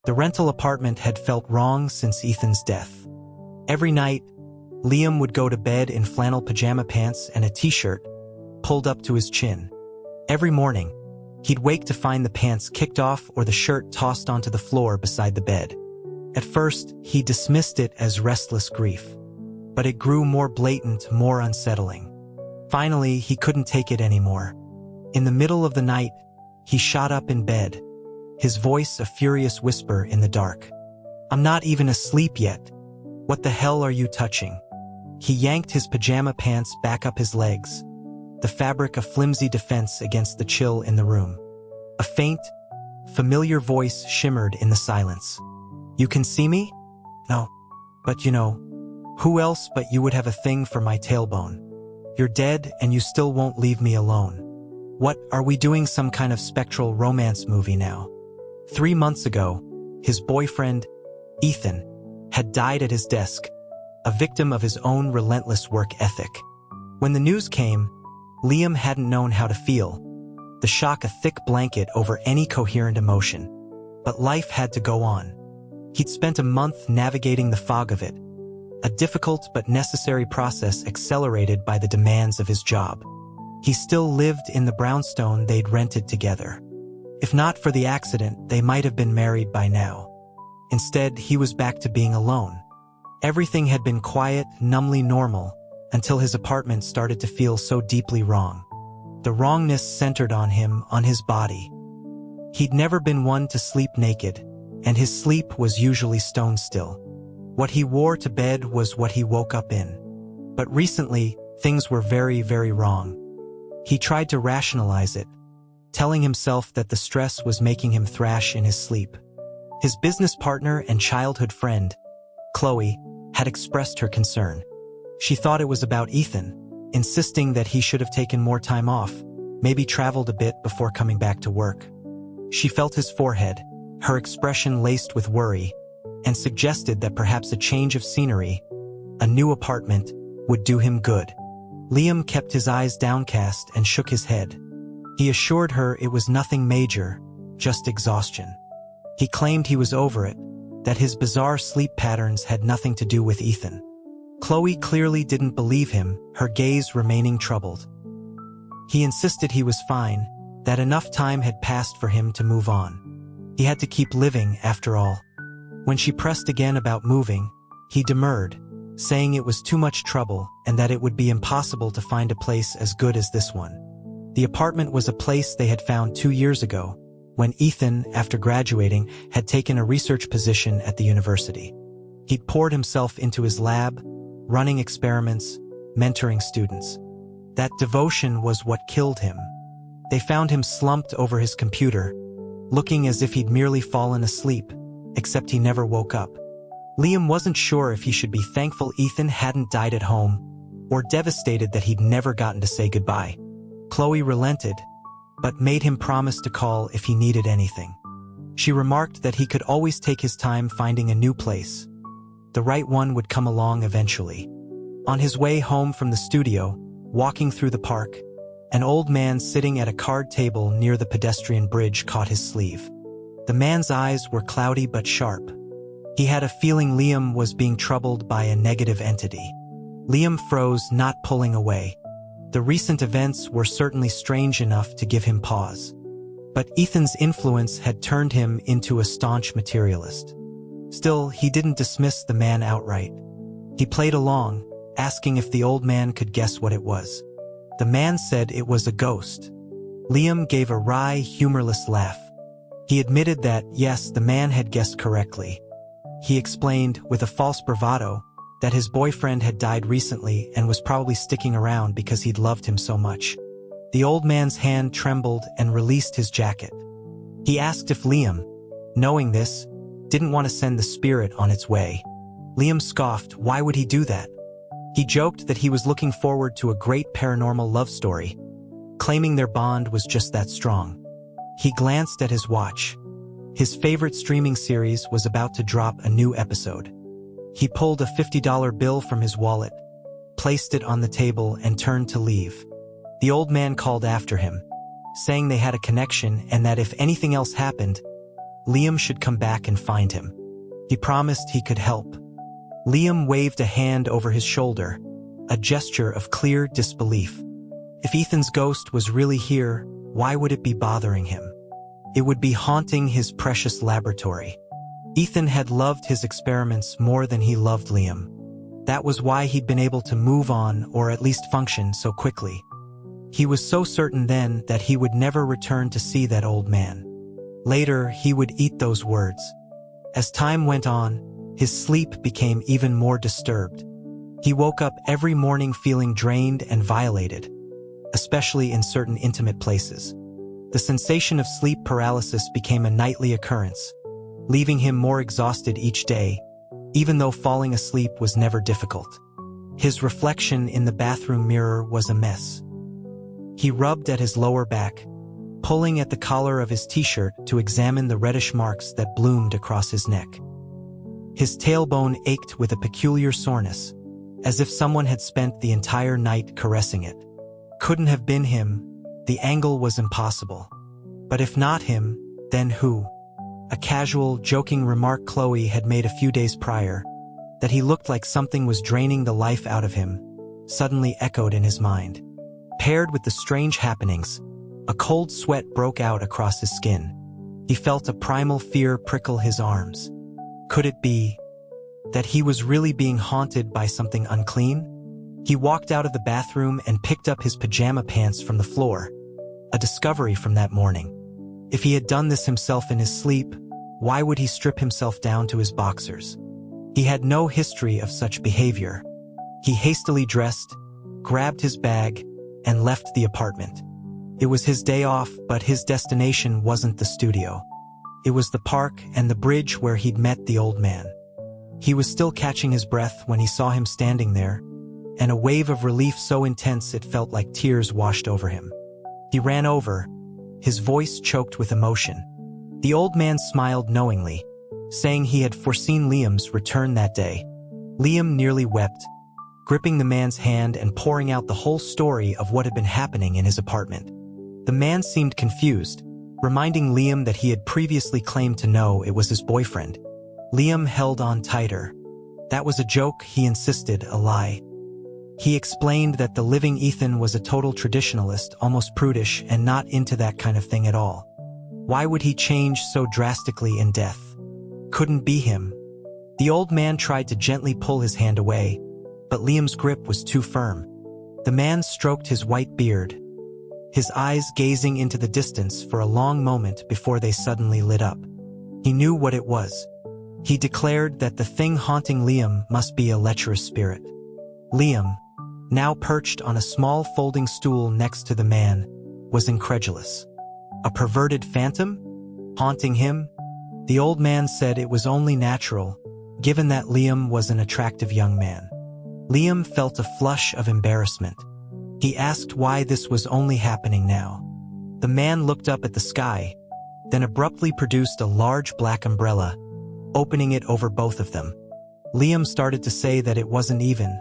The rental apartment had felt wrong since Ethan's death. Every night, Liam would go to bed in flannel pajama pants and a t-shirt pulled up to his chin. Every morning, he'd wake to find the pants kicked off or the shirt tossed onto the floor beside the bed. At first, he dismissed it as restless grief, but it grew more blatant, more unsettling. Finally, he couldn't take it anymore. In the middle of the night, he shot up in bed, his voice a furious whisper in the dark. "I'm not even asleep yet. What the hell are you touching?" He yanked his pajama pants back up his legs, the fabric a flimsy defense against the chill in the room. A faint, familiar voice shimmered in the silence. "You can see me?" "No. But you know, who else but you would have a thing for my tailbone? You're dead and you still won't leave me alone. What, are we doing some kind of spectral romance movie now?" 3 months ago, his boyfriend, Ethan, had died at his desk, a victim of his own relentless work ethic. When the news came, Liam hadn't known how to feel, the shock a thick blanket over any coherent emotion. But life had to go on. He'd spent a month navigating the fog of it, a difficult but necessary process accelerated by the demands of his job. He still lived in the brownstone they'd rented together. If not for the accident, they might have been married by now. Instead, he was back to being alone. Everything had been quiet, numbly normal, until his apartment started to feel so deeply wrong. The wrongness centered on him, on his body. He'd never been one to sleep naked, and his sleep was usually stone still. What he wore to bed was what he woke up in. But recently, things were very, very wrong. He tried to rationalize it, telling himself that the stress was making him thrash in his sleep. His business partner and childhood friend, Chloe, had expressed her concern. She thought it was about Ethan, insisting that he should have taken more time off, maybe traveled a bit before coming back to work. She felt his forehead, her expression laced with worry, and suggested that perhaps a change of scenery, a new apartment, would do him good. Liam kept his eyes downcast and shook his head. He assured her it was nothing major, just exhaustion. He claimed he was over it, that his bizarre sleep patterns had nothing to do with Ethan. Chloe clearly didn't believe him, her gaze remaining troubled. He insisted he was fine, that enough time had passed for him to move on. He had to keep living, after all. When she pressed again about moving, he demurred, saying it was too much trouble and that it would be impossible to find a place as good as this one. The apartment was a place they had found 2 years ago, when Ethan, after graduating, had taken a research position at the university. He'd poured himself into his lab, running experiments, mentoring students. That devotion was what killed him. They found him slumped over his computer, looking as if he'd merely fallen asleep, except he never woke up. Liam wasn't sure if he should be thankful Ethan hadn't died at home, or devastated that he'd never gotten to say goodbye. Chloe relented, but made him promise to call if he needed anything. She remarked that he could always take his time finding a new place. The right one would come along eventually. On his way home from the studio, walking through the park, an old man sitting at a card table near the pedestrian bridge caught his sleeve. The man's eyes were cloudy but sharp. He had a feeling Liam was being troubled by a negative entity. Liam froze, not pulling away. The recent events were certainly strange enough to give him pause. But Ethan's influence had turned him into a staunch materialist. Still, he didn't dismiss the man outright. He played along, asking if the old man could guess what it was. The man said it was a ghost. Liam gave a wry, humorless laugh. He admitted that, yes, the man had guessed correctly. He explained, with a false bravado, that his boyfriend had died recently and was probably sticking around because he'd loved him so much. The old man's hand trembled and released his jacket. He asked if Liam, knowing this, didn't want to send the spirit on its way. Liam scoffed, why would he do that? He joked that he was looking forward to a great paranormal love story, claiming their bond was just that strong. He glanced at his watch. His favorite streaming series was about to drop a new episode. He pulled a $50 bill from his wallet, placed it on the table, and turned to leave. The old man called after him, saying they had a connection and that if anything else happened, Liam should come back and find him. He promised he could help. Liam waved a hand over his shoulder, a gesture of clear disbelief. If Ethan's ghost was really here, why would it be bothering him? It would be haunting his precious laboratory. Ethan had loved his experiments more than he loved Liam. That was why he'd been able to move on, or at least function, so quickly. He was so certain then that he would never return to see that old man. Later, he would eat those words. As time went on, his sleep became even more disturbed. He woke up every morning feeling drained and violated, especially in certain intimate places. The sensation of sleep paralysis became a nightly occurrence, leaving him more exhausted each day, even though falling asleep was never difficult. His reflection in the bathroom mirror was a mess. He rubbed at his lower back, pulling at the collar of his t-shirt to examine the reddish marks that bloomed across his neck. His tailbone ached with a peculiar soreness, as if someone had spent the entire night caressing it. Couldn't have been him. The angle was impossible. But if not him, then who? A casual, joking remark Chloe had made a few days prior, that he looked like something was draining the life out of him, suddenly echoed in his mind. Paired with the strange happenings, a cold sweat broke out across his skin. He felt a primal fear prickle his arms. Could it be that he was really being haunted by something unclean? He walked out of the bathroom and picked up his pajama pants from the floor, a discovery from that morning. If he had done this himself in his sleep, why would he strip himself down to his boxers? He had no history of such behavior. He hastily dressed, grabbed his bag, and left the apartment. It was his day off, but his destination wasn't the studio. It was the park and the bridge where he'd met the old man. He was still catching his breath when he saw him standing there, and a wave of relief so intense it felt like tears washed over him. He ran over, his voice choked with emotion. The old man smiled knowingly, saying he had foreseen Liam's return that day. Liam nearly wept, gripping the man's hand and pouring out the whole story of what had been happening in his apartment. The man seemed confused, reminding Liam that he had previously claimed to know it was his boyfriend. Liam held on tighter. That was a joke, he insisted, a lie. He explained that the living Ethan was a total traditionalist, almost prudish, and not into that kind of thing at all. Why would he change so drastically in death? Couldn't be him. The old man tried to gently pull his hand away, but Liam's grip was too firm. The man stroked his white beard, his eyes gazing into the distance for a long moment before they suddenly lit up. He knew what it was. He declared that the thing haunting Liam must be a lecherous spirit. Liam, now perched on a small folding stool next to the man, was incredulous. A perverted phantom? Haunting him? The old man said it was only natural, given that Liam was an attractive young man. Liam felt a flush of embarrassment. He asked why this was only happening now. The man looked up at the sky, then abruptly produced a large black umbrella, opening it over both of them. Liam started to say that it wasn't even,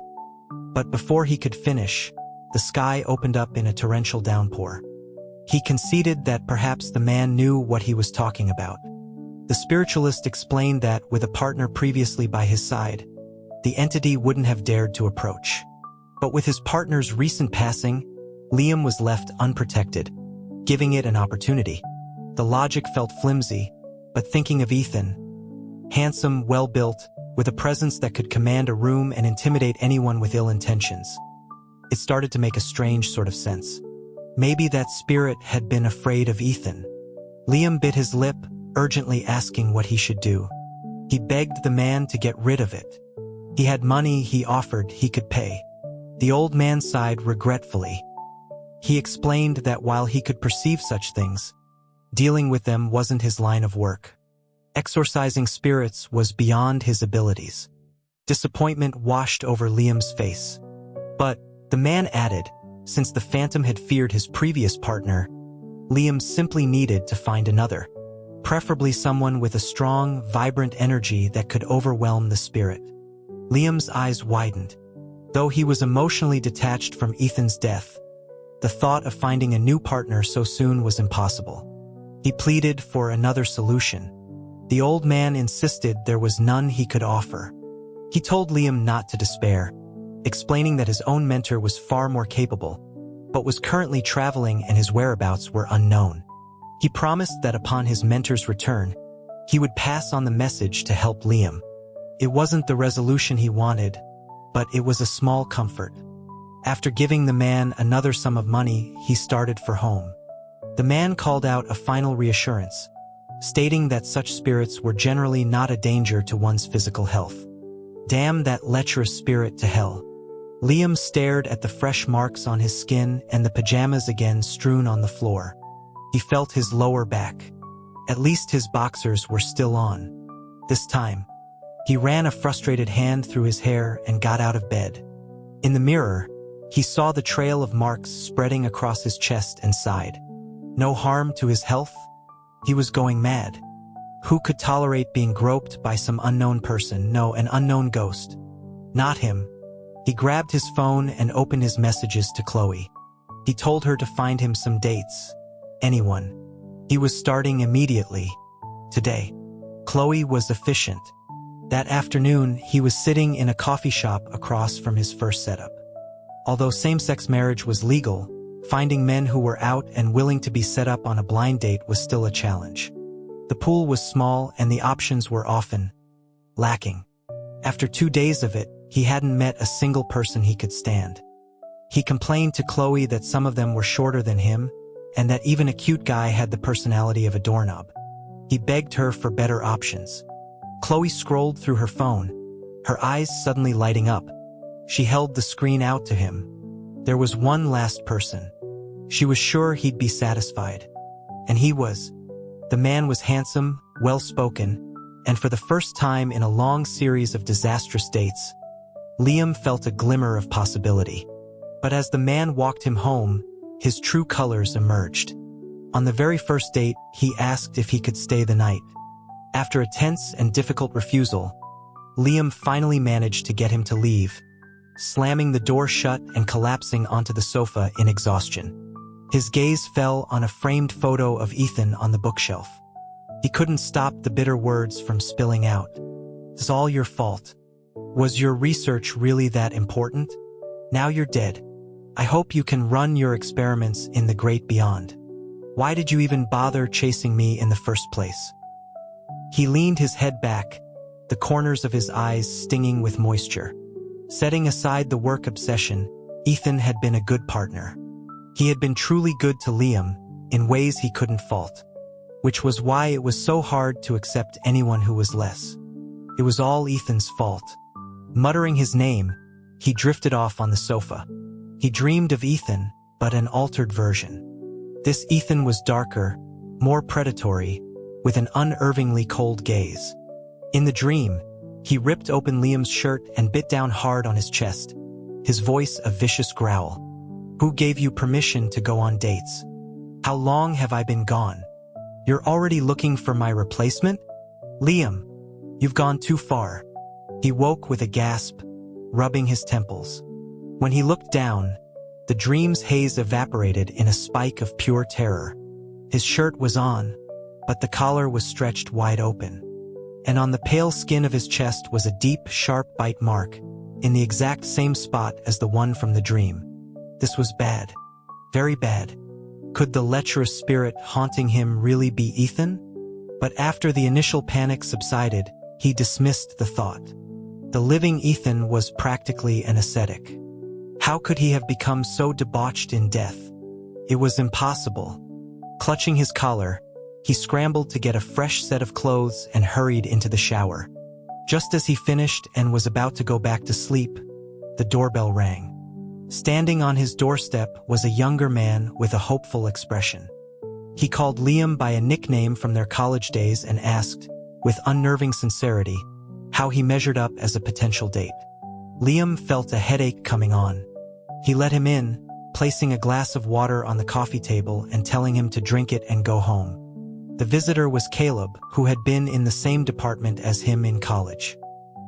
but before he could finish, the sky opened up in a torrential downpour. He conceded that perhaps the man knew what he was talking about. The spiritualist explained that, with a partner previously by his side, the entity wouldn't have dared to approach. But with his partner's recent passing, Liam was left unprotected, giving it an opportunity. The logic felt flimsy, but thinking of Ethan, handsome, well-built, with a presence that could command a room and intimidate anyone with ill intentions, it started to make a strange sort of sense. Maybe that spirit had been afraid of Ethan. Liam bit his lip, urgently asking what he should do. He begged the man to get rid of it. He had money, he offered, he could pay. The old man sighed regretfully. He explained that while he could perceive such things, dealing with them wasn't his line of work. Exorcising spirits was beyond his abilities. Disappointment washed over Liam's face. But, the man added, since the phantom had feared his previous partner, Liam simply needed to find another. Preferably someone with a strong, vibrant energy that could overwhelm the spirit. Liam's eyes widened. Though he was emotionally detached from Ethan's death, the thought of finding a new partner so soon was impossible. He pleaded for another solution. The old man insisted there was none he could offer. He told Liam not to despair, explaining that his own mentor was far more capable, but was currently traveling and his whereabouts were unknown. He promised that upon his mentor's return, he would pass on the message to help Liam. It wasn't the resolution he wanted, but it was a small comfort. After giving the man another sum of money, he started for home. The man called out a final reassurance, stating that such spirits were generally not a danger to one's physical health. Damn that lecherous spirit to hell. Liam stared at the fresh marks on his skin and the pajamas again strewn on the floor. He felt his lower back. At least his boxers were still on. This time, he ran a frustrated hand through his hair and got out of bed. In the mirror, he saw the trail of marks spreading across his chest and side. No harm to his health? He was going mad. Who could tolerate being groped by some unknown person? No, an unknown ghost. Not him. He grabbed his phone and opened his messages to Chloe. He told her to find him some dates. Anyone. He was starting immediately. Today. Chloe was efficient. That afternoon, he was sitting in a coffee shop across from his first setup. Although same-sex marriage was legal, finding men who were out and willing to be set up on a blind date was still a challenge. The pool was small and the options were often lacking. After 2 days of it, he hadn't met a single person he could stand. He complained to Chloe that some of them were shorter than him, and that even a cute guy had the personality of a doorknob. He begged her for better options. Chloe scrolled through her phone, her eyes suddenly lighting up. She held the screen out to him. There was one last person. She was sure he'd be satisfied. And he was. The man was handsome, well-spoken, and for the first time in a long series of disastrous dates, Liam felt a glimmer of possibility. But as the man walked him home, his true colors emerged. On the very first date, he asked if he could stay the night. After a tense and difficult refusal, Liam finally managed to get him to leave, slamming the door shut and collapsing onto the sofa in exhaustion. His gaze fell on a framed photo of Ethan on the bookshelf. He couldn't stop the bitter words from spilling out. "It's all your fault. Was your research really that important? Now you're dead. I hope you can run your experiments in the great beyond. Why did you even bother chasing me in the first place?" He leaned his head back, the corners of his eyes stinging with moisture. Setting aside the work obsession, Ethan had been a good partner. He had been truly good to Liam, in ways he couldn't fault. Which was why it was so hard to accept anyone who was less. It was all Ethan's fault. Muttering his name, he drifted off on the sofa. He dreamed of Ethan, but an altered version. This Ethan was darker, more predatory, with an unervingly cold gaze. In the dream, he ripped open Liam's shirt and bit down hard on his chest, his voice a vicious growl. "Who gave you permission to go on dates? How long have I been gone? You're already looking for my replacement? Liam, you've gone too far." He woke with a gasp, rubbing his temples. When he looked down, the dream's haze evaporated in a spike of pure terror. His shirt was on, but the collar was stretched wide open. And on the pale skin of his chest was a deep, sharp bite mark, in the exact same spot as the one from the dream. This was bad. Very bad. Could the lecherous spirit haunting him really be Ethan? But after the initial panic subsided, he dismissed the thought. The living Ethan was practically an ascetic. How could he have become so debauched in death? It was impossible. Clutching his collar, he scrambled to get a fresh set of clothes and hurried into the shower. Just as he finished and was about to go back to sleep, the doorbell rang. Standing on his doorstep was a younger man with a hopeful expression. He called Liam by a nickname from their college days and asked, with unnerving sincerity, how he measured up as a potential date. Liam felt a headache coming on. He let him in, placing a glass of water on the coffee table and telling him to drink it and go home. The visitor was Caleb, who had been in the same department as him in college.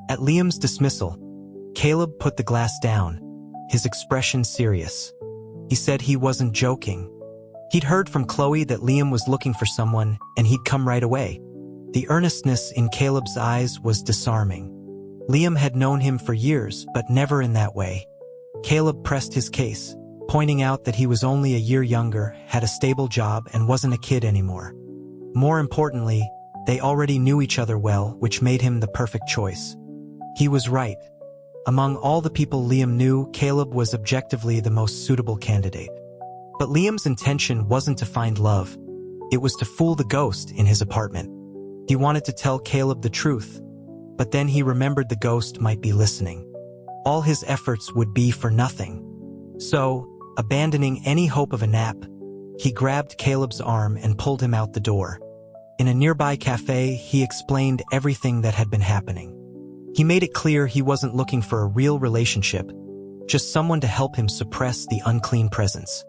At Liam's dismissal, Caleb put the glass down, his expression serious. He said he wasn't joking. He'd heard from Chloe that Liam was looking for someone and he'd come right away. The earnestness in Caleb's eyes was disarming. Liam had known him for years, but never in that way. Caleb pressed his case, pointing out that he was only a year younger, had a stable job, and wasn't a kid anymore. More importantly, they already knew each other well, which made him the perfect choice. He was right. Among all the people Liam knew, Caleb was objectively the most suitable candidate. But Liam's intention wasn't to find love. It was to fool the ghost in his apartment. He wanted to tell Caleb the truth, but then he remembered the ghost might be listening. All his efforts would be for nothing. So, abandoning any hope of a nap, he grabbed Caleb's arm and pulled him out the door. In a nearby cafe, he explained everything that had been happening. He made it clear he wasn't looking for a real relationship, just someone to help him suppress the unclean presence.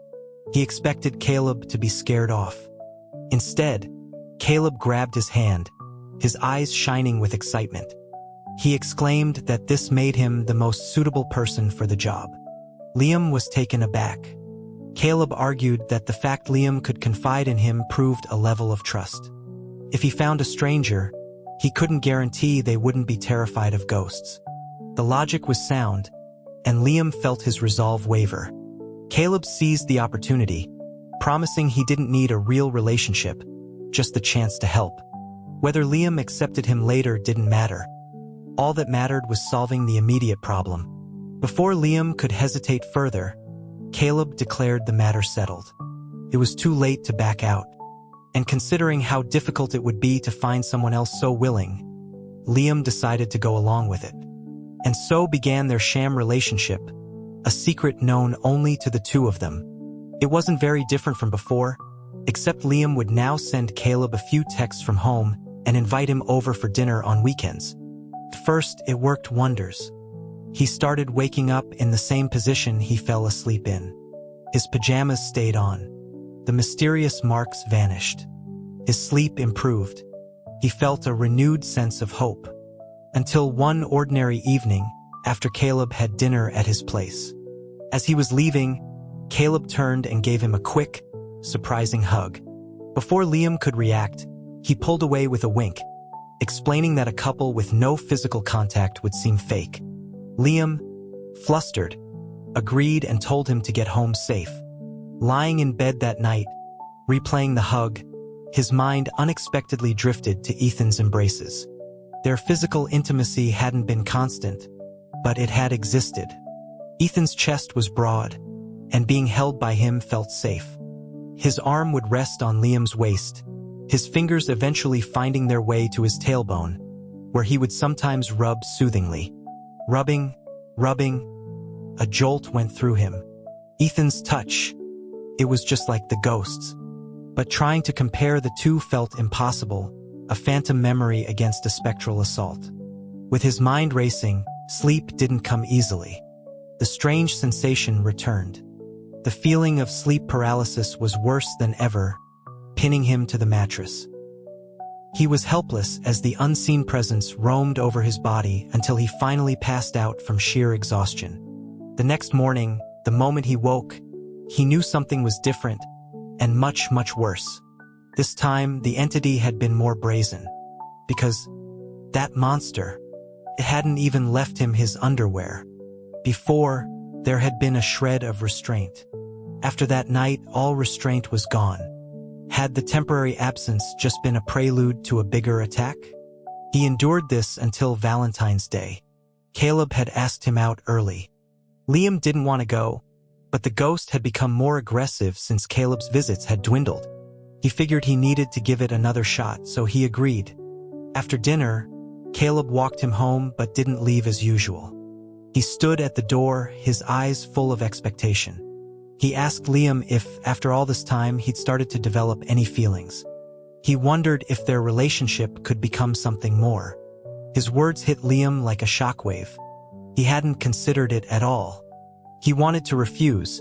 He expected Caleb to be scared off. Instead, Caleb grabbed his hand, his eyes shining with excitement. He exclaimed that this made him the most suitable person for the job. Liam was taken aback. Caleb argued that the fact Liam could confide in him proved a level of trust. If he found a stranger, he couldn't guarantee they wouldn't be terrified of ghosts. The logic was sound, and Liam felt his resolve waver. Caleb seized the opportunity, promising he didn't need a real relationship, just the chance to help. Whether Liam accepted him later didn't matter. All that mattered was solving the immediate problem. Before Liam could hesitate further, Caleb declared the matter settled. It was too late to back out. And considering how difficult it would be to find someone else so willing, Liam decided to go along with it. And so began their sham relationship, a secret known only to the two of them. It wasn't very different from before, except Liam would now send Caleb a few texts from home and invite him over for dinner on weekends. First, it worked wonders. He started waking up in the same position he fell asleep in. His pajamas stayed on. The mysterious marks vanished. His sleep improved. He felt a renewed sense of hope. Until one ordinary evening, after Caleb had dinner at his place. As he was leaving, Caleb turned and gave him a quick, surprising hug. Before Liam could react, he pulled away with a wink, explaining that a couple with no physical contact would seem fake. Liam, flustered, agreed and told him to get home safe. Lying in bed that night, replaying the hug, his mind unexpectedly drifted to Ethan's embraces. Their physical intimacy hadn't been constant, but it had existed. Ethan's chest was broad, and being held by him felt safe. His arm would rest on Liam's waist, his fingers eventually finding their way to his tailbone, where he would sometimes rub soothingly. Rubbing, a jolt went through him. Ethan's touch. It was just like the ghosts. But trying to compare the two felt impossible, a phantom memory against a spectral assault. With his mind racing, sleep didn't come easily. The strange sensation returned. The feeling of sleep paralysis was worse than ever, pinning him to the mattress. He was helpless as the unseen presence roamed over his body until he finally passed out from sheer exhaustion. The next morning, the moment he woke, he knew something was different, and much, much worse. This time, the entity had been more brazen. Because that monster, it hadn't even left him his underwear. Before, there had been a shred of restraint. After that night, all restraint was gone. Had the temporary absence just been a prelude to a bigger attack? He endured this until Valentine's Day. Caleb had asked him out early. Liam didn't want to go, but the ghost had become more aggressive since Caleb's visits had dwindled. He figured he needed to give it another shot, so he agreed. After dinner, Caleb walked him home but didn't leave as usual. He stood at the door, his eyes full of expectation. He asked Liam if, after all this time, he'd started to develop any feelings. He wondered if their relationship could become something more. His words hit Liam like a shockwave. He hadn't considered it at all. He wanted to refuse,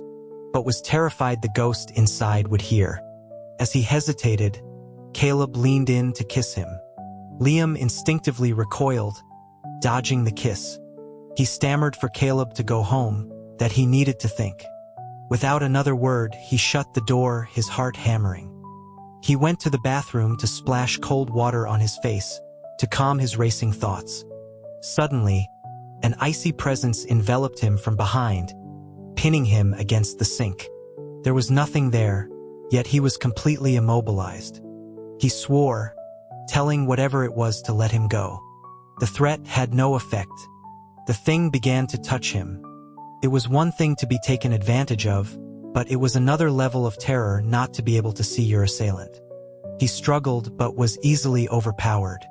but was terrified the ghost inside would hear. As he hesitated, Caleb leaned in to kiss him. Liam instinctively recoiled, dodging the kiss. He stammered for Caleb to go home, that he needed to think. Without another word, he shut the door, his heart hammering. He went to the bathroom to splash cold water on his face, to calm his racing thoughts. Suddenly, an icy presence enveloped him from behind, pinning him against the sink. There was nothing there, yet he was completely immobilized. He swore, telling whatever it was to let him go. The threat had no effect. The thing began to touch him. It was one thing to be taken advantage of, but it was another level of terror not to be able to see your assailant. He struggled but was easily overpowered.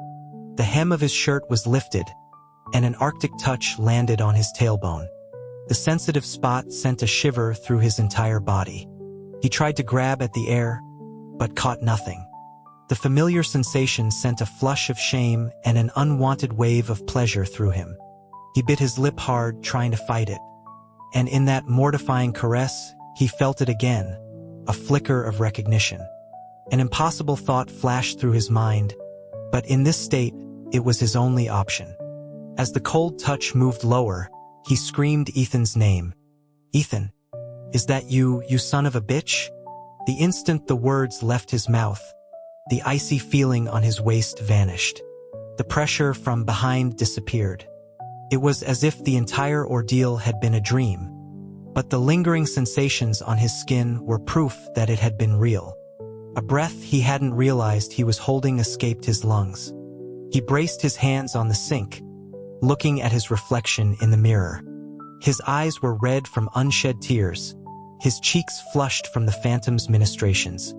The hem of his shirt was lifted, and an Arctic touch landed on his tailbone. The sensitive spot sent a shiver through his entire body. He tried to grab at the air, but caught nothing. The familiar sensation sent a flush of shame and an unwanted wave of pleasure through him. He bit his lip hard, trying to fight it. And in that mortifying caress, he felt it again, a flicker of recognition. An impossible thought flashed through his mind, but in this state, it was his only option. As the cold touch moved lower, he screamed Ethan's name. "Ethan, is that you son of a bitch?" The instant the words left his mouth, the icy feeling on his waist vanished. The pressure from behind disappeared. It was as if the entire ordeal had been a dream, but the lingering sensations on his skin were proof that it had been real. A breath he hadn't realized he was holding escaped his lungs. He braced his hands on the sink, looking at his reflection in the mirror. His eyes were red from unshed tears, his cheeks flushed from the phantom's ministrations.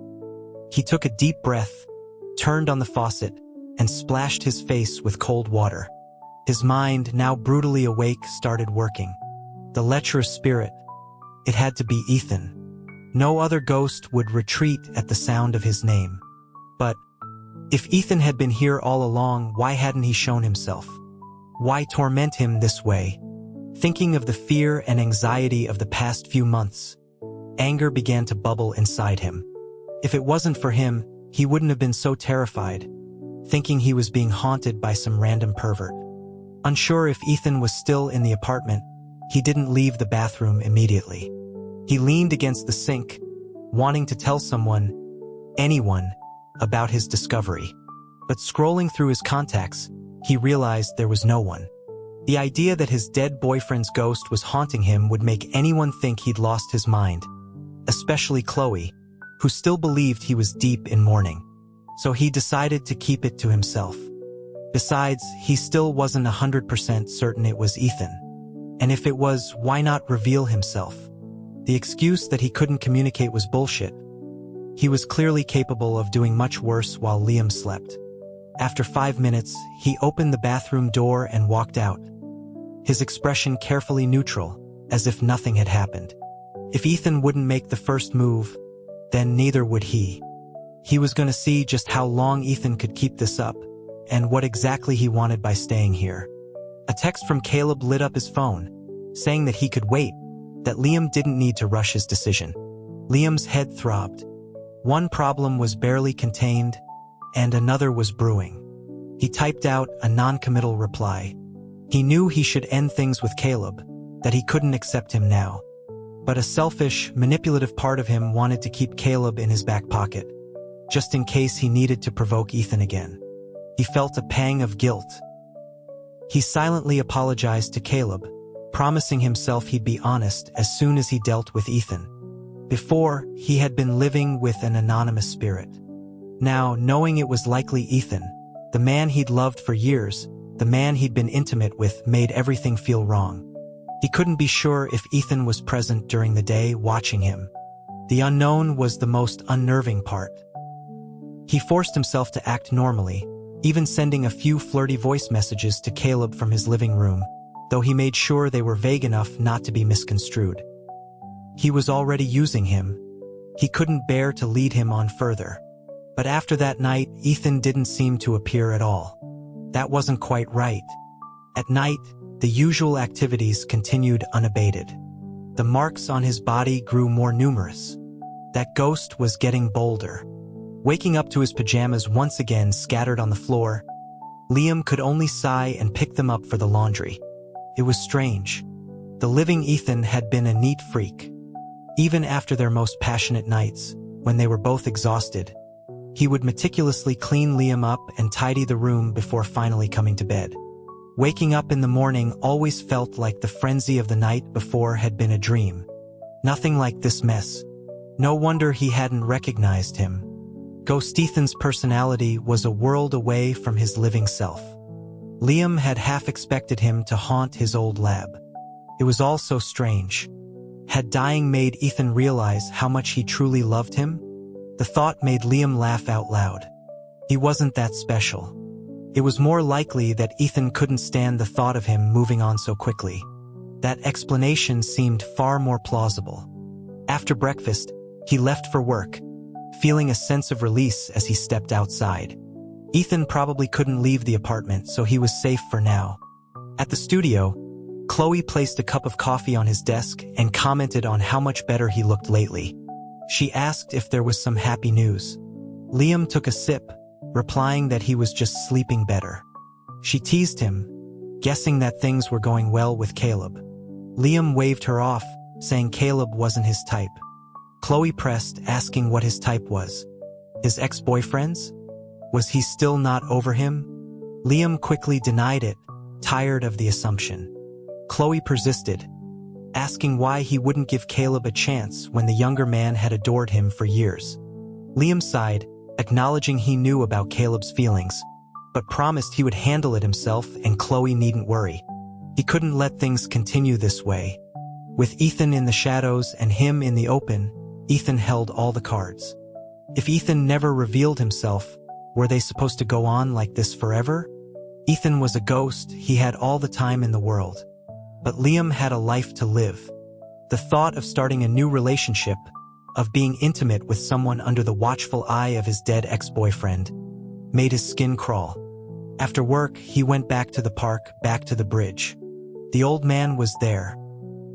He took a deep breath, turned on the faucet, and splashed his face with cold water. His mind, now brutally awake, started working. The lecherous spirit. It had to be Ethan. No other ghost would retreat at the sound of his name. But if Ethan had been here all along, why hadn't he shown himself? Why torment him this way? Thinking of the fear and anxiety of the past few months, anger began to bubble inside him. If it wasn't for him, he wouldn't have been so terrified, thinking he was being haunted by some random pervert. Unsure if Ethan was still in the apartment, he didn't leave the bathroom immediately. He leaned against the sink, wanting to tell someone, anyone, about his discovery. But scrolling through his contacts, he realized there was no one. The idea that his dead boyfriend's ghost was haunting him would make anyone think he'd lost his mind, especially Chloe, who still believed he was deep in mourning. So he decided to keep it to himself. Besides, he still wasn't 100% certain it was Ethan. And if it was, why not reveal himself? The excuse that he couldn't communicate was bullshit. He was clearly capable of doing much worse while Liam slept. After 5 minutes, he opened the bathroom door and walked out, his expression carefully neutral, as if nothing had happened. If Ethan wouldn't make the first move, then neither would he. He was going to see just how long Ethan could keep this up, and what exactly he wanted by staying here. A text from Caleb lit up his phone, saying that he could wait, that Liam didn't need to rush his decision. Liam's head throbbed. One problem was barely contained, and another was brewing. He typed out a non-committal reply. He knew he should end things with Caleb, that he couldn't accept him now. But a selfish, manipulative part of him wanted to keep Caleb in his back pocket, just in case he needed to provoke Ethan again. He felt a pang of guilt. He silently apologized to Caleb, promising himself he'd be honest as soon as he dealt with Ethan. Before, he had been living with an anonymous spirit. Now, knowing it was likely Ethan, the man he'd loved for years, the man he'd been intimate with, made everything feel wrong. He couldn't be sure if Ethan was present during the day, watching him. The unknown was the most unnerving part. He forced himself to act normally, even sending a few flirty voice messages to Caleb from his living room, though he made sure they were vague enough not to be misconstrued. He was already using him. He couldn't bear to lead him on further. But after that night, Ethan didn't seem to appear at all. That wasn't quite right. At night, the usual activities continued unabated. The marks on his body grew more numerous. That ghost was getting bolder. Waking up to his pajamas once again scattered on the floor, Liam could only sigh and pick them up for the laundry. It was strange. The living Ethan had been a neat freak. Even after their most passionate nights, when they were both exhausted, He would meticulously clean Liam up and tidy the room before finally coming to bed. Waking up in the morning always felt like the frenzy of the night before had been a dream. Nothing like this mess. No wonder he hadn't recognized him. Ghost Ethan's personality was a world away from his living self. Liam had half expected him to haunt his old lab. It was all so strange. Had dying made Ethan realize how much he truly loved him? The thought made Liam laugh out loud. He wasn't that special. It was more likely that Ethan couldn't stand the thought of him moving on so quickly. That explanation seemed far more plausible. After breakfast, he left for work, feeling a sense of release as he stepped outside. Ethan probably couldn't leave the apartment, so he was safe for now. At the studio, Chloe placed a cup of coffee on his desk and commented on how much better he looked lately. She asked if there was some happy news. Liam took a sip, replying that he was just sleeping better. She teased him, guessing that things were going well with Caleb. Liam waved her off, saying Caleb wasn't his type. Chloe pressed, asking what his type was. His ex-boyfriend's? Was he still not over him? Liam quickly denied it, tired of the assumption. Chloe persisted, asking why he wouldn't give Caleb a chance when the younger man had adored him for years. Liam sighed, acknowledging he knew about Caleb's feelings, but promised he would handle it himself and Chloe needn't worry. He couldn't let things continue this way. With Ethan in the shadows and him in the open, Ethan held all the cards. If Ethan never revealed himself, were they supposed to go on like this forever? Ethan was a ghost, he had all the time in the world. But Liam had a life to live. The thought of starting a new relationship, of being intimate with someone under the watchful eye of his dead ex-boyfriend, made his skin crawl. After work, he went back to the park, back to the bridge. The old man was there.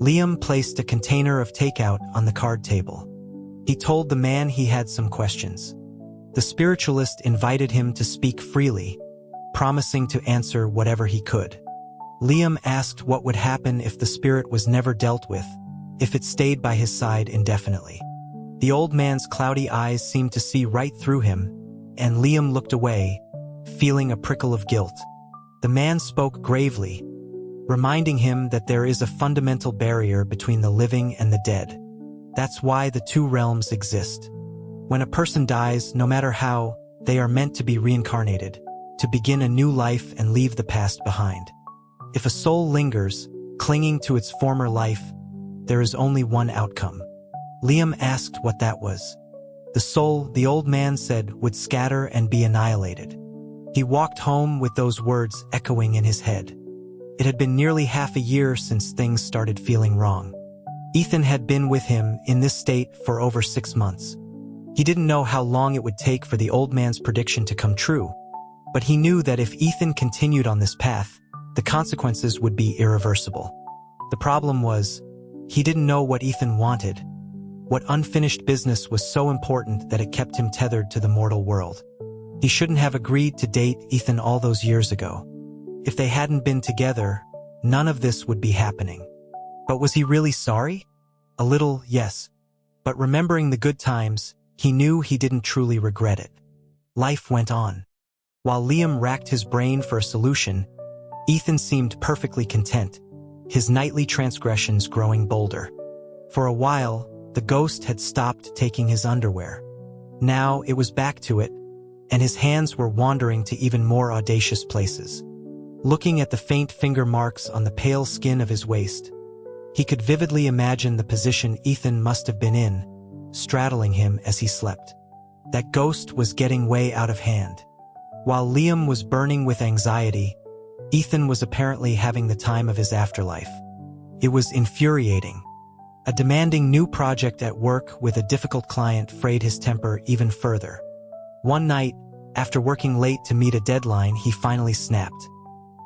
Liam placed a container of takeout on the card table. He told the man he had some questions. The spiritualist invited him to speak freely, promising to answer whatever he could. Liam asked what would happen if the spirit was never dealt with, if it stayed by his side indefinitely. The old man's cloudy eyes seemed to see right through him, and Liam looked away, feeling a prickle of guilt. The man spoke gravely, reminding him that there is a fundamental barrier between the living and the dead. That's why the two realms exist. When a person dies, no matter how, they are meant to be reincarnated, to begin a new life and leave the past behind. If a soul lingers, clinging to its former life, there is only one outcome. Liam asked what that was. The soul, the old man said, would scatter and be annihilated. He walked home with those words echoing in his head. It had been nearly half a year since things started feeling wrong. Ethan had been with him in this state for over 6 months. He didn't know how long it would take for the old man's prediction to come true, but he knew that if Ethan continued on this path, the consequences would be irreversible. The problem was, he didn't know what Ethan wanted. What unfinished business was so important that it kept him tethered to the mortal world. He shouldn't have agreed to date Ethan all those years ago. If they hadn't been together, none of this would be happening. But was he really sorry? A little, yes. But remembering the good times, he knew he didn't truly regret it. Life went on. While Liam racked his brain for a solution, Ethan seemed perfectly content, his nightly transgressions growing bolder. For a while, the ghost had stopped taking his underwear. Now it was back to it, and his hands were wandering to even more audacious places. Looking at the faint finger marks on the pale skin of his waist, he could vividly imagine the position Ethan must have been in, straddling him as he slept. That ghost was getting way out of hand. While Liam was burning with anxiety, Ethan was apparently having the time of his afterlife. It was infuriating. A demanding new project at work with a difficult client frayed his temper even further. One night, after working late to meet a deadline, he finally snapped.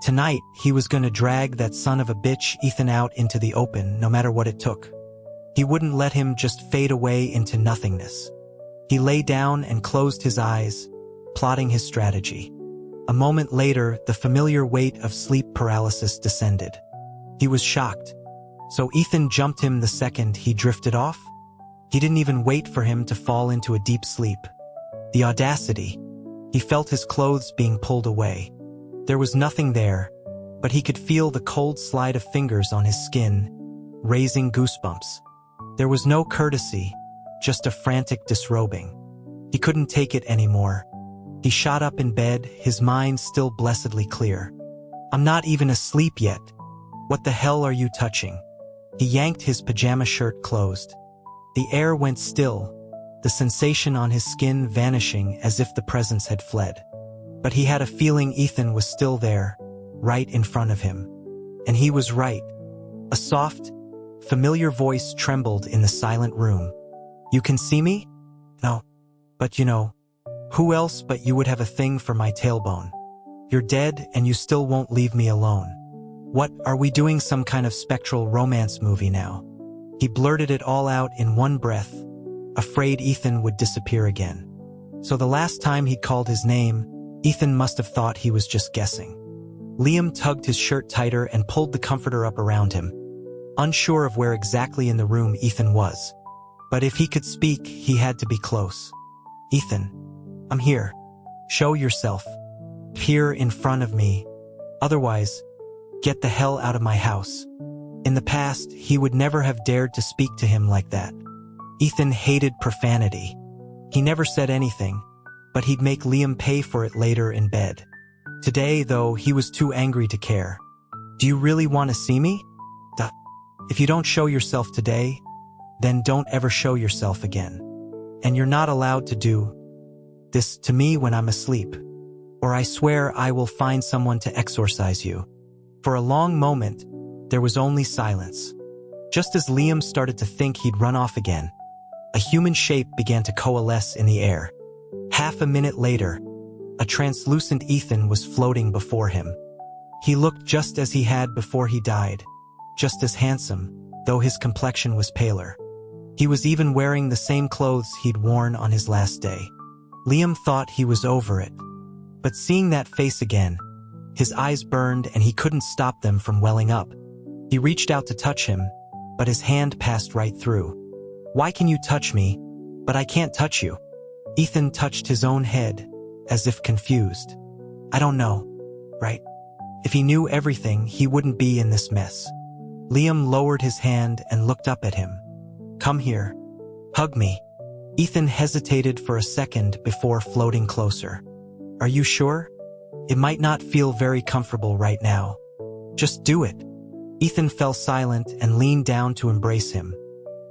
Tonight, he was going to drag that son of a bitch Ethan out into the open, no matter what it took. He wouldn't let him just fade away into nothingness. He lay down and closed his eyes, plotting his strategy. A moment later, the familiar weight of sleep paralysis descended. He was shocked. So Ethan jumped him the second he drifted off? He didn't even wait for him to fall into a deep sleep. The audacity. He felt his clothes being pulled away. There was nothing there, but he could feel the cold slide of fingers on his skin, raising goosebumps. There was no courtesy, just a frantic disrobing. He couldn't take it anymore. He shot up in bed, his mind still blessedly clear. I'm not even asleep yet. What the hell are you touching? He yanked his pajama shirt closed. The air went still, the sensation on his skin vanishing as if the presence had fled. But he had a feeling Ethan was still there, right in front of him. And he was right. A soft, familiar voice trembled in the silent room. You can see me? No. But who else but you would have a thing for my tailbone? You're dead and you still won't leave me alone. What, are we doing some kind of spectral romance movie now? He blurted it all out in one breath, afraid Ethan would disappear again. So the last time he called his name, Ethan must have thought he was just guessing. Liam tugged his shirt tighter and pulled the comforter up around him, unsure of where exactly in the room Ethan was. But if he could speak, he had to be close. Ethan, I'm here. Show yourself. Here in front of me. Otherwise, get the hell out of my house. In the past, he would never have dared to speak to him like that. Ethan hated profanity. He never said anything, but he'd make Liam pay for it later in bed. Today, though, he was too angry to care. Do you really want to see me? If you don't show yourself today, then don't ever show yourself again. And you're not allowed to do this to me when I'm asleep, or I swear I will find someone to exorcise you. For a long moment, there was only silence. Just as Liam started to think he'd run off again, a human shape began to coalesce in the air. Half a minute later, a translucent Ethan was floating before him. He looked just as he had before he died, just as handsome, though his complexion was paler. He was even wearing the same clothes he'd worn on his last day. Liam thought he was over it. But seeing that face again, his eyes burned and he couldn't stop them from welling up. He reached out to touch him, but his hand passed right through. Why can you touch me, but I can't touch you? Ethan touched his own head, as if confused. I don't know, right? If he knew everything, he wouldn't be in this mess. Liam lowered his hand and looked up at him. Come here. Hug me. Ethan hesitated for a second before floating closer. Are you sure? It might not feel very comfortable right now. Just do it. Ethan fell silent and leaned down to embrace him.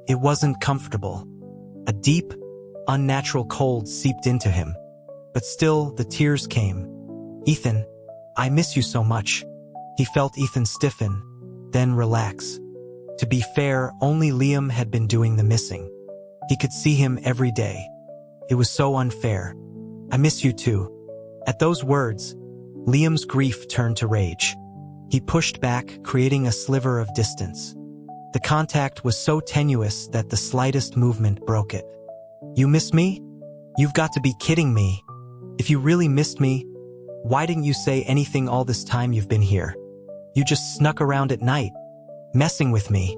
It wasn't comfortable. A deep, unnatural cold seeped into him. But still, the tears came. Ethan, I miss you so much. He felt Ethan stiffen, then relax. To be fair, only Liam had been doing the missing. He could see him every day. It was so unfair. I miss you too. At those words, Liam's grief turned to rage. He pushed back, creating a sliver of distance. The contact was so tenuous that the slightest movement broke it. You miss me? You've got to be kidding me. If you really missed me, why didn't you say anything all this time you've been here? You just snuck around at night, messing with me.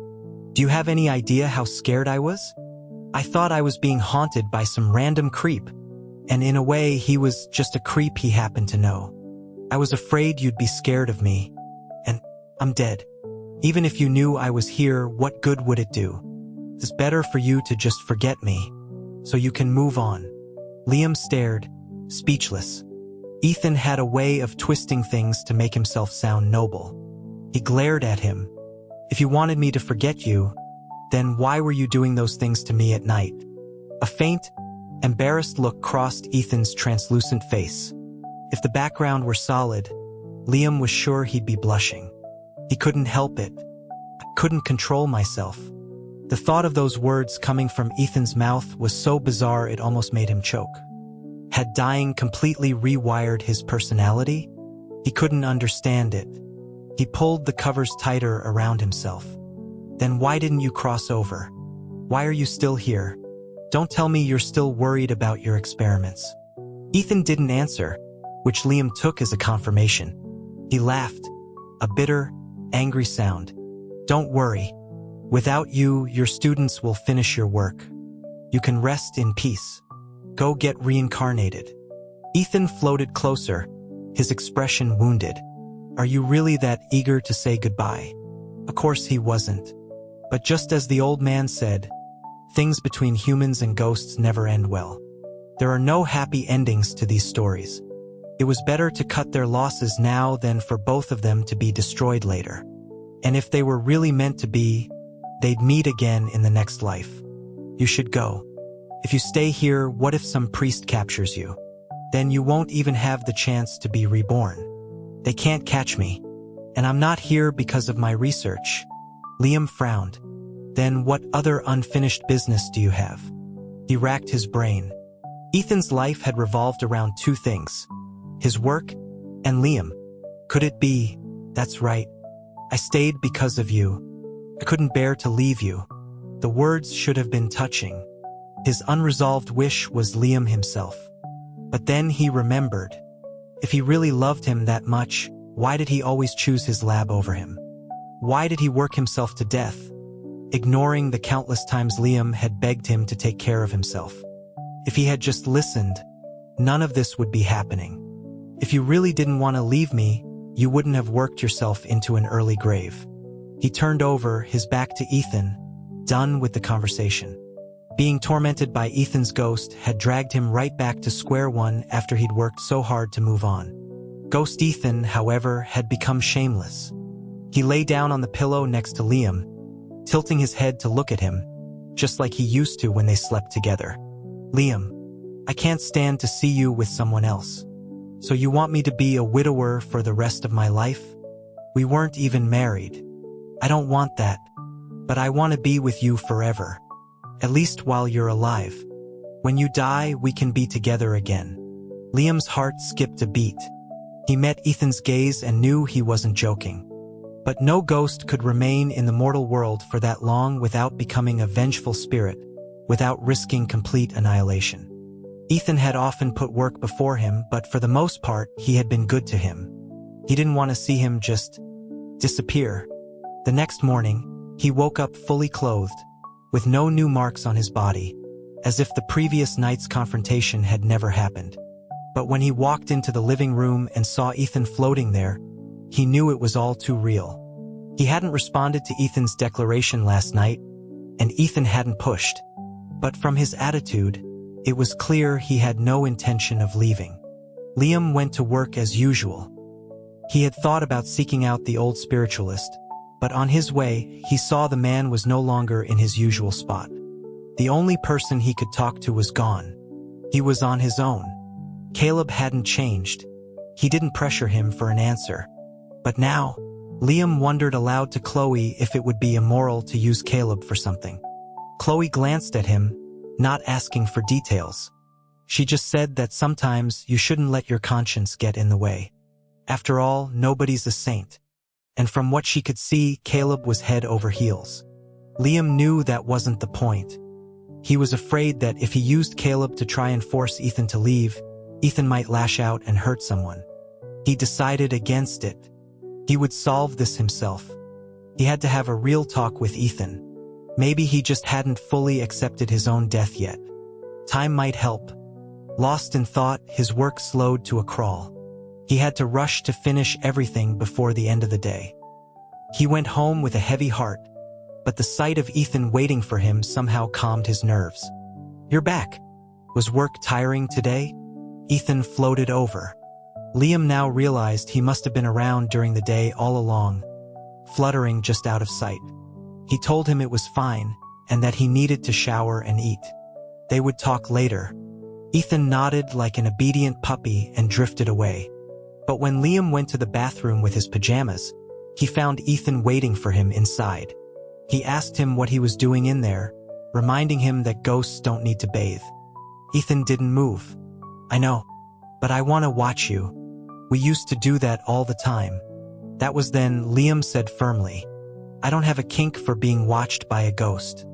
Do you have any idea how scared I was? I thought I was being haunted by some random creep, and in a way, he was just a creep he happened to know. I was afraid you'd be scared of me, and I'm dead. Even if you knew I was here, what good would it do? It's better for you to just forget me, so you can move on. Liam stared, speechless. Ethan had a way of twisting things to make himself sound noble. He glared at him. If you wanted me to forget you, then why were you doing those things to me at night? A faint, embarrassed look crossed Ethan's translucent face. If the background were solid, Liam was sure he'd be blushing. He couldn't help it. I couldn't control myself. The thought of those words coming from Ethan's mouth was so bizarre it almost made him choke. Had dying completely rewired his personality? He couldn't understand it. He pulled the covers tighter around himself. Then why didn't you cross over? Why are you still here? Don't tell me you're still worried about your experiments. Ethan didn't answer, which Liam took as a confirmation. He laughed, a bitter, angry sound. Don't worry. Without you, your students will finish your work. You can rest in peace. Go get reincarnated. Ethan floated closer, his expression wounded. Are you really that eager to say goodbye? Of course he wasn't. But just as the old man said, things between humans and ghosts never end well. There are no happy endings to these stories. It was better to cut their losses now than for both of them to be destroyed later. And if they were really meant to be, they'd meet again in the next life. You should go. If you stay here, what if some priest captures you? Then you won't even have the chance to be reborn. They can't catch me. And I'm not here because of my research. Liam frowned. Then what other unfinished business do you have? He racked his brain. Ethan's life had revolved around two things: his work and Liam. Could it be? That's right. I stayed because of you. I couldn't bear to leave you. The words should have been touching. His unresolved wish was Liam himself. But then he remembered. If he really loved him that much, why did he always choose his lab over him? Why did he work himself to death, ignoring the countless times Liam had begged him to take care of himself? If he had just listened, none of this would be happening. If you really didn't want to leave me, you wouldn't have worked yourself into an early grave. He turned over, his back to Ethan, done with the conversation. Being tormented by Ethan's ghost had dragged him right back to square one after he'd worked so hard to move on. Ghost Ethan, however, had become shameless. He lay down on the pillow next to Liam, tilting his head to look at him, just like he used to when they slept together. Liam, I can't stand to see you with someone else. So you want me to be a widower for the rest of my life? We weren't even married. I don't want that. But I want to be with you forever. At least while you're alive. When you die, we can be together again. Liam's heart skipped a beat. He met Ethan's gaze and knew he wasn't joking. But no ghost could remain in the mortal world for that long without becoming a vengeful spirit, without risking complete annihilation. Ethan had often put work before him, but for the most part, he had been good to him. He didn't want to see him just disappear. The next morning, he woke up fully clothed, with no new marks on his body, as if the previous night's confrontation had never happened. But when he walked into the living room and saw Ethan floating there, he knew it was all too real. He hadn't responded to Ethan's declaration last night, and Ethan hadn't pushed. But from his attitude, it was clear he had no intention of leaving. Liam went to work as usual. He had thought about seeking out the old spiritualist, but on his way, he saw the man was no longer in his usual spot. The only person he could talk to was gone. He was on his own. Caleb hadn't changed. He didn't pressure him for an answer. But now, Liam wondered aloud to Chloe if it would be immoral to use Caleb for something. Chloe glanced at him, not asking for details. She just said that sometimes you shouldn't let your conscience get in the way. After all, nobody's a saint. And from what she could see, Caleb was head over heels. Liam knew that wasn't the point. He was afraid that if he used Caleb to try and force Ethan to leave, Ethan might lash out and hurt someone. He decided against it. He would solve this himself. He had to have a real talk with Ethan. Maybe he just hadn't fully accepted his own death yet. Time might help. Lost in thought, his work slowed to a crawl. He had to rush to finish everything before the end of the day. He went home with a heavy heart, but the sight of Ethan waiting for him somehow calmed his nerves. You're back. Was work tiring today? Ethan floated over. Liam now realized he must have been around during the day all along, fluttering just out of sight. He told him it was fine, and that he needed to shower and eat. They would talk later. Ethan nodded like an obedient puppy and drifted away. But when Liam went to the bathroom with his pajamas, he found Ethan waiting for him inside. He asked him what he was doing in there, reminding him that ghosts don't need to bathe. Ethan didn't move. I know, but I want to watch you. We used to do that all the time. That was then, Liam said firmly. I don't have a kink for being watched by a ghost.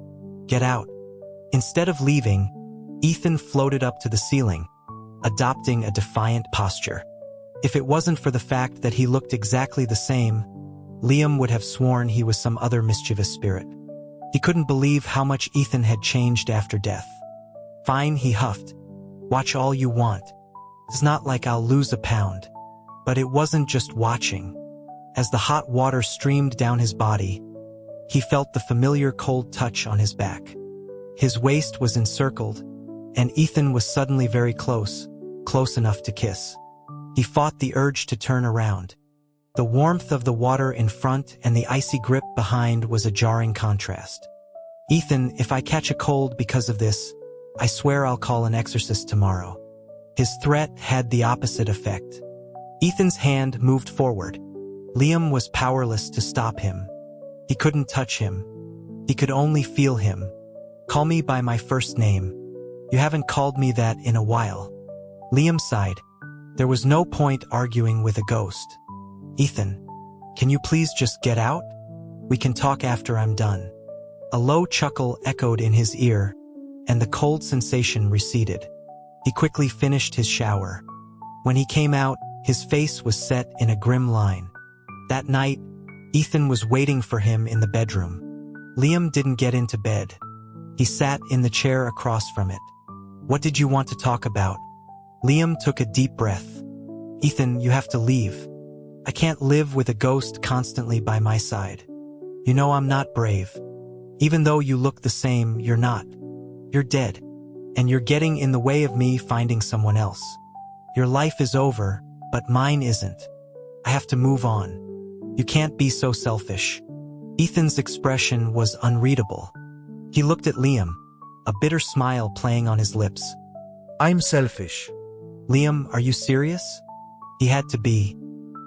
Get out. Instead of leaving, Ethan floated up to the ceiling, adopting a defiant posture. If it wasn't for the fact that he looked exactly the same, Liam would have sworn he was some other mischievous spirit. He couldn't believe how much Ethan had changed after death. Fine, he huffed. Watch all you want. It's not like I'll lose a pound. But it wasn't just watching. As the hot water streamed down his body, he felt the familiar cold touch on his back. His waist was encircled, and Ethan was suddenly very close enough to kiss. He fought the urge to turn around. The warmth of the water in front and the icy grip behind was a jarring contrast. Ethan, if I catch a cold because of this, I swear I'll call an exorcist tomorrow. His threat had the opposite effect. Ethan's hand moved forward. Liam was powerless to stop him. He couldn't touch him. He could only feel him. Call me by my first name. You haven't called me that in a while. Liam sighed. There was no point arguing with a ghost. Ethan, can you please just get out? We can talk after I'm done. A low chuckle echoed in his ear, and the cold sensation receded. He quickly finished his shower. When he came out, his face was set in a grim line. That night, Ethan was waiting for him in the bedroom. Liam didn't get into bed. He sat in the chair across from it. What did you want to talk about? Liam took a deep breath. Ethan, you have to leave. I can't live with a ghost constantly by my side. You know I'm not brave. Even though you look the same, you're not. You're dead. And you're getting in the way of me finding someone else. Your life is over, but mine isn't. I have to move on. You can't be so selfish. Ethan's expression was unreadable. He looked at Liam, a bitter smile playing on his lips. I'm selfish. Liam, are you serious? He had to be.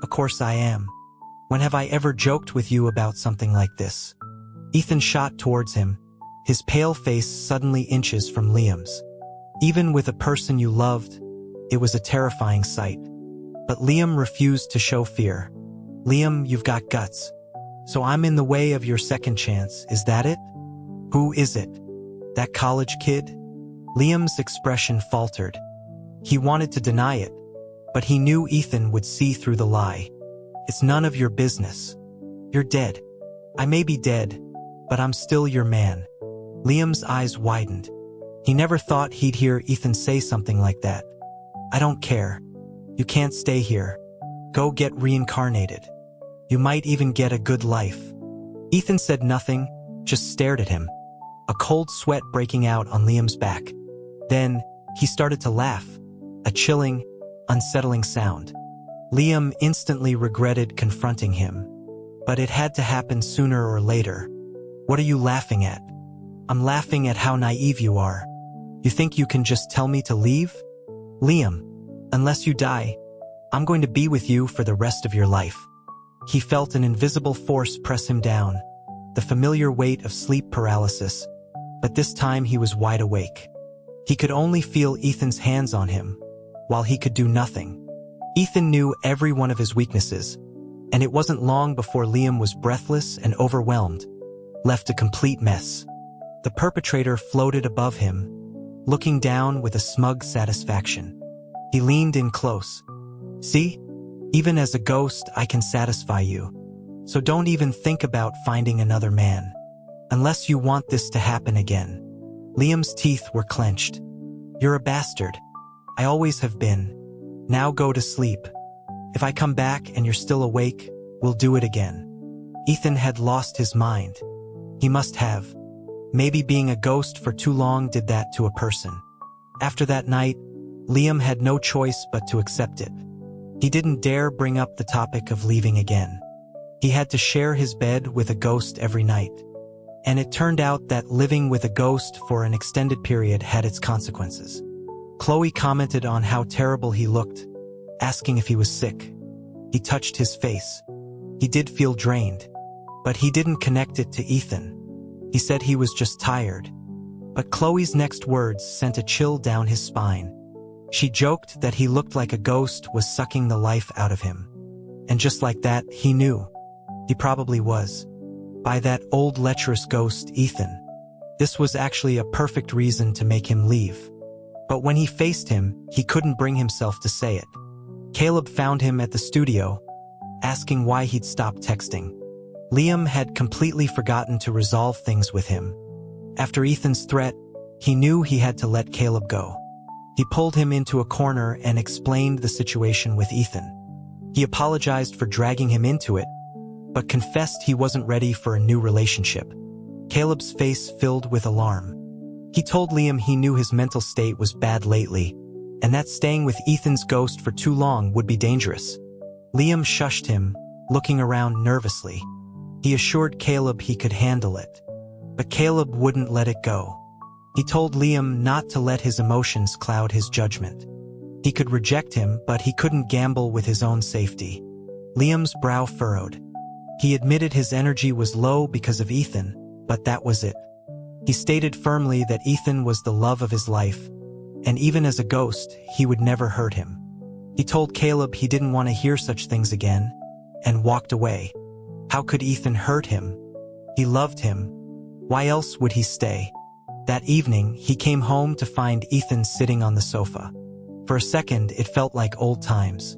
Of course I am. When have I ever joked with you about something like this? Ethan shot towards him, his pale face suddenly inches from Liam's. Even with a person you loved, it was a terrifying sight. But Liam refused to show fear. Liam, you've got guts. So I'm in the way of your second chance, is that it? Who is it? That college kid? Liam's expression faltered. He wanted to deny it, but he knew Ethan would see through the lie. It's none of your business. You're dead. I may be dead, but I'm still your man. Liam's eyes widened. He never thought he'd hear Ethan say something like that. I don't care. You can't stay here. Go get reincarnated. You might even get a good life. Ethan said nothing, just stared at him, a cold sweat breaking out on Liam's back. Then, he started to laugh, a chilling, unsettling sound. Liam instantly regretted confronting him. But it had to happen sooner or later. What are you laughing at? I'm laughing at how naive you are. You think you can just tell me to leave? Liam, unless you die, I'm going to be with you for the rest of your life. He felt an invisible force press him down, the familiar weight of sleep paralysis, but this time he was wide awake. He could only feel Ethan's hands on him, while he could do nothing. Ethan knew every one of his weaknesses, and it wasn't long before Liam was breathless and overwhelmed, left a complete mess. The perpetrator floated above him, looking down with a smug satisfaction. He leaned in close. See? Even as a ghost, I can satisfy you. So don't even think about finding another man. Unless you want this to happen again. Liam's teeth were clenched. You're a bastard. I always have been. Now go to sleep. If I come back and you're still awake, we'll do it again. Ethan had lost his mind. He must have. Maybe being a ghost for too long did that to a person. After that night, Liam had no choice but to accept it. He didn't dare bring up the topic of leaving again. He had to share his bed with a ghost every night. And it turned out that living with a ghost for an extended period had its consequences. Chloe commented on how terrible he looked, asking if he was sick. He touched his face. He did feel drained, but he didn't connect it to Ethan. He said he was just tired. But Chloe's next words sent a chill down his spine. She joked that he looked like a ghost was sucking the life out of him. And just like that, he knew. He probably was. By that old lecherous ghost, Ethan. This was actually a perfect reason to make him leave. But when he faced him, he couldn't bring himself to say it. Caleb found him at the studio, asking why he'd stopped texting. Liam had completely forgotten to resolve things with him. After Ethan's threat, he knew he had to let Caleb go. He pulled him into a corner and explained the situation with Ethan. He apologized for dragging him into it, but confessed he wasn't ready for a new relationship. Caleb's face filled with alarm. He told Liam he knew his mental state was bad lately, and that staying with Ethan's ghost for too long would be dangerous. Liam shushed him, looking around nervously. He assured Caleb he could handle it, but Caleb wouldn't let it go. He told Liam not to let his emotions cloud his judgment. He could reject him, but he couldn't gamble with his own safety. Liam's brow furrowed. He admitted his energy was low because of Ethan, but that was it. He stated firmly that Ethan was the love of his life, and even as a ghost, he would never hurt him. He told Caleb he didn't want to hear such things again, and walked away. How could Ethan hurt him? He loved him. Why else would he stay? That evening, he came home to find Ethan sitting on the sofa. For a second, it felt like old times.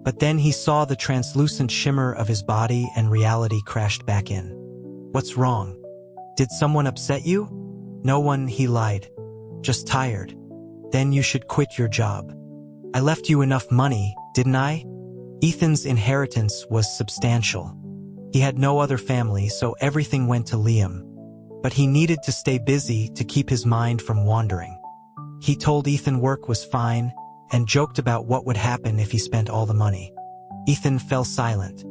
But then he saw the translucent shimmer of his body and reality crashed back in. What's wrong? Did someone upset you? No one, he lied. Just tired. Then you should quit your job. I left you enough money, didn't I? Ethan's inheritance was substantial. He had no other family, so everything went to Liam. But he needed to stay busy to keep his mind from wandering. He told Ethan work was fine, and joked about what would happen if he spent all the money. Ethan fell silent.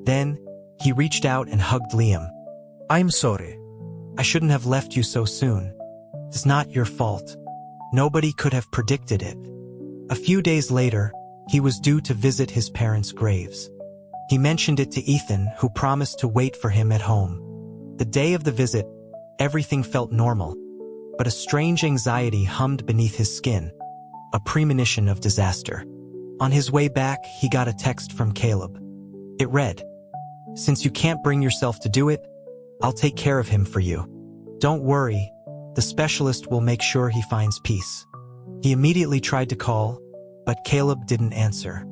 Then, he reached out and hugged Liam. I'm sorry. I shouldn't have left you so soon. It's not your fault. Nobody could have predicted it. A few days later, he was due to visit his parents' graves. He mentioned it to Ethan, who promised to wait for him at home. The day of the visit, everything felt normal, but a strange anxiety hummed beneath his skin, a premonition of disaster. On his way back, he got a text from Caleb. It read, "Since you can't bring yourself to do it, I'll take care of him for you. Don't worry, the specialist will make sure he finds peace." He immediately tried to call, but Caleb didn't answer.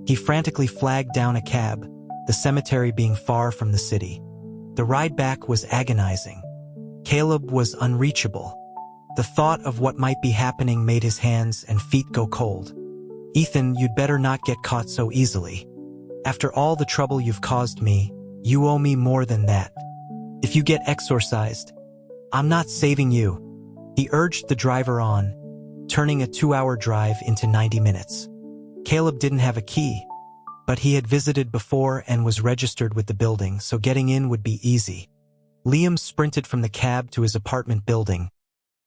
He frantically flagged down a cab, the cemetery being far from the city. The ride back was agonizing. Caleb was unreachable. The thought of what might be happening made his hands and feet go cold. "Ethan, you'd better not get caught so easily. After all the trouble you've caused me, you owe me more than that. If you get exorcised, I'm not saving you." He urged the driver on, turning a 2-hour drive into 90 minutes. Caleb didn't have a key, but he had visited before and was registered with the building, so getting in would be easy. Liam sprinted from the cab to his apartment building,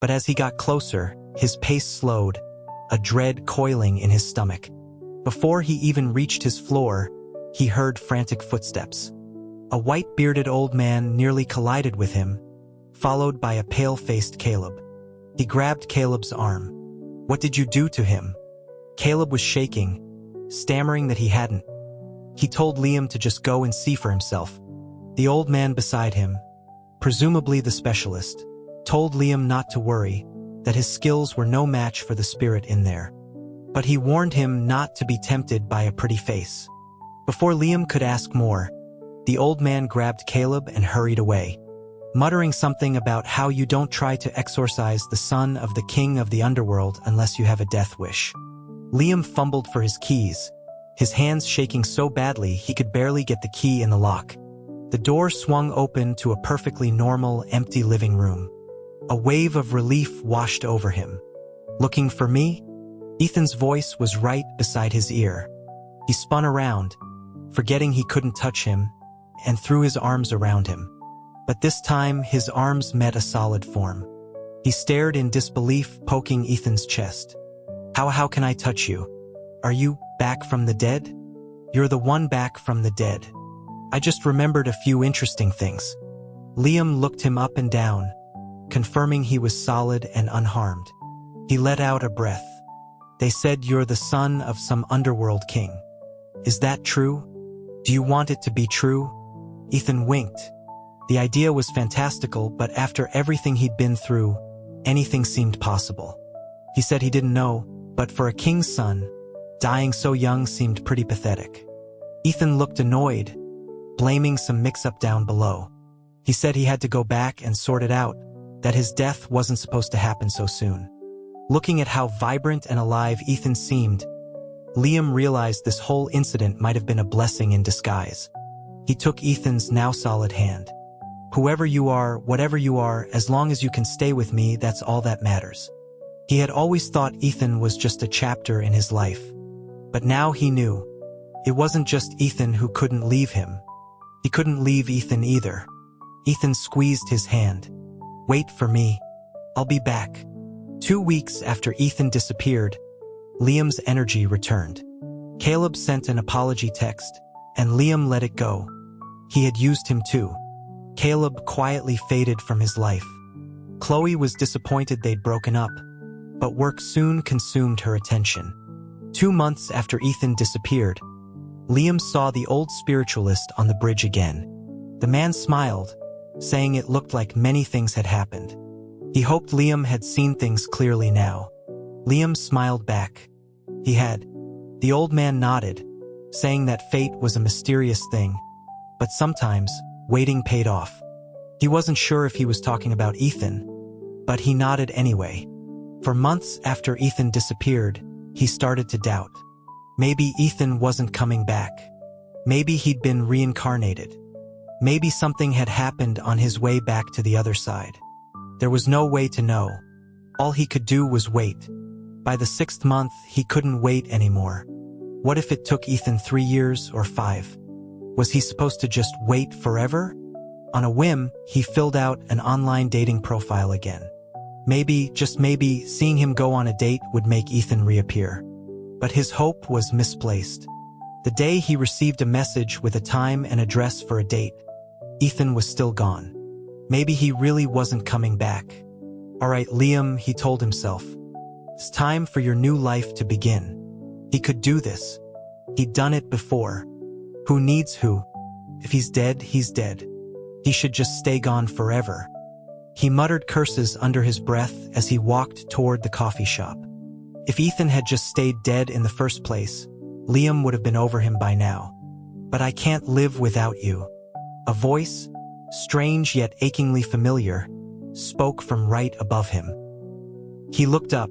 but as he got closer, his pace slowed, a dread coiling in his stomach. Before he even reached his floor, he heard frantic footsteps. A white-bearded old man nearly collided with him, followed by a pale-faced Caleb. He grabbed Caleb's arm. "What did you do to him?" Caleb was shaking, stammering that he hadn't. He told Liam to just go and see for himself. The old man beside him, presumably the specialist, told Liam not to worry, that his skills were no match for the spirit in there. But he warned him not to be tempted by a pretty face. Before Liam could ask more, the old man grabbed Caleb and hurried away, muttering something about how you don't try to exorcise the son of the king of the underworld unless you have a death wish. Liam fumbled for his keys, his hands shaking so badly he could barely get the key in the lock. The door swung open to a perfectly normal, empty living room. A wave of relief washed over him. "Looking for me?" Ethan's voice was right beside his ear. He spun around, forgetting he couldn't touch him, and threw his arms around him. But this time, his arms met a solid form. He stared in disbelief, poking Ethan's chest. How can I touch you? Are you back from the dead?" "You're the one back from the dead. I just remembered a few interesting things." Liam looked him up and down, confirming he was solid and unharmed. He let out a breath. "They said you're the son of some underworld king. Is that true? Do you want it to be true?" Ethan winked. The idea was fantastical, but after everything he'd been through, anything seemed possible. He said he didn't know, but for a king's son, dying so young seemed pretty pathetic. Ethan looked annoyed, blaming some mix-up down below. He said he had to go back and sort it out, that his death wasn't supposed to happen so soon. Looking at how vibrant and alive Ethan seemed, Liam realized this whole incident might have been a blessing in disguise. He took Ethan's now solid hand. "Whoever you are, whatever you are, as long as you can stay with me, that's all that matters." He had always thought Ethan was just a chapter in his life. But now he knew. It wasn't just Ethan who couldn't leave him. He couldn't leave Ethan either. Ethan squeezed his hand. "Wait for me. I'll be back." 2 weeks after Ethan disappeared, Liam's energy returned. Caleb sent an apology text, and Liam let it go. He had used him too. Caleb quietly faded from his life. Chloe was disappointed they'd broken up, but work soon consumed her attention. 2 months after Ethan disappeared, Liam saw the old spiritualist on the bridge again. The man smiled, saying it looked like many things had happened. He hoped Liam had seen things clearly now. Liam smiled back. He had. The old man nodded, saying that fate was a mysterious thing, but sometimes waiting paid off. He wasn't sure if he was talking about Ethan, but he nodded anyway. For months after Ethan disappeared, he started to doubt. Maybe Ethan wasn't coming back. Maybe he'd been reincarnated. Maybe something had happened on his way back to the other side. There was no way to know. All he could do was wait. By the 6th month, he couldn't wait anymore. What if it took Ethan 3 years or 5? Was he supposed to just wait forever? On a whim, he filled out an online dating profile again. Maybe, just maybe, seeing him go on a date would make Ethan reappear. But his hope was misplaced. The day he received a message with a time and address for a date, Ethan was still gone. Maybe he really wasn't coming back. "All right, Liam," he told himself. "It's time for your new life to begin." He could do this. He'd done it before. Who needs who? If he's dead, he's dead. He should just stay gone forever. He muttered curses under his breath as he walked toward the coffee shop. If Ethan had just stayed dead in the first place, Liam would have been over him by now. "But I can't live without you." A voice, strange yet achingly familiar, spoke from right above him. He looked up,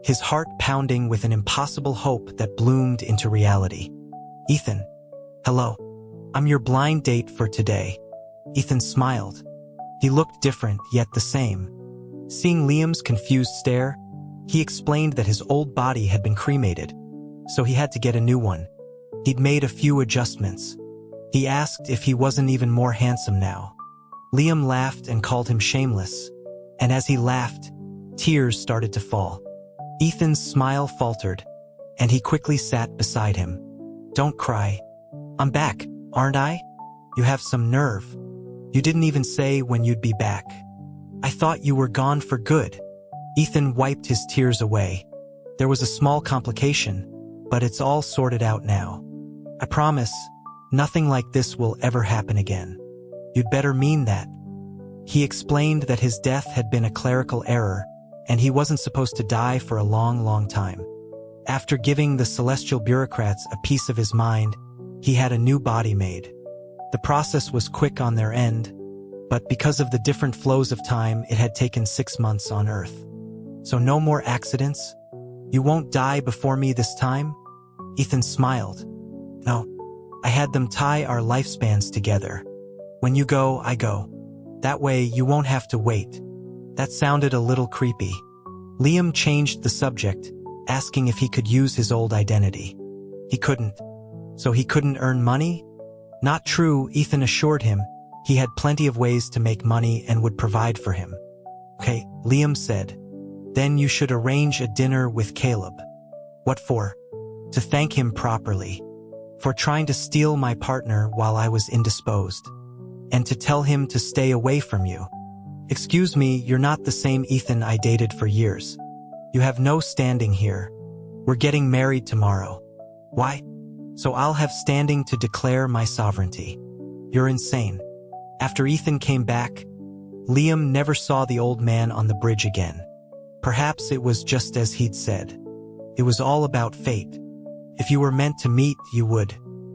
his heart pounding with an impossible hope that bloomed into reality. "Ethan. Hello. I'm your blind date for today." Ethan smiled. He looked different, yet the same. Seeing Liam's confused stare, he explained that his old body had been cremated, so he had to get a new one. He'd made a few adjustments. He asked if he wasn't even more handsome now. Liam laughed and called him shameless, and as he laughed, tears started to fall. Ethan's smile faltered, and he quickly sat beside him. "Don't cry. I'm back, aren't I? You have some nerve. You didn't even say when you'd be back. I thought you were gone for good." Ethan wiped his tears away. "There was a small complication, but it's all sorted out now. I promise, nothing like this will ever happen again. You'd better mean that." He explained that his death had been a clerical error, and he wasn't supposed to die for a long, long time. After giving the celestial bureaucrats a piece of his mind, he had a new body made. The process was quick on their end, but because of the different flows of time, it had taken 6 months on Earth. "So no more accidents? You won't die before me this time?" Ethan smiled. "No, I had them tie our lifespans together. When you go, I go. That way you won't have to wait." That sounded a little creepy. Liam changed the subject, asking if he could use his old identity. He couldn't. So he couldn't earn money? Not true, Ethan assured him. He had plenty of ways to make money and would provide for him. "Okay," Liam said. "Then you should arrange a dinner with Caleb." "What for?" "To thank him properly. For trying to steal my partner while I was indisposed. And to tell him to stay away from you." "Excuse me, you're not the same Ethan I dated for years. You have no standing here. We're getting married tomorrow." "Why?" "So I'll have standing to declare my sovereignty." "You're insane." After Ethan came back, Liam never saw the old man on the bridge again. Perhaps it was just as he'd said. It was all about fate. If you were meant to meet, you would.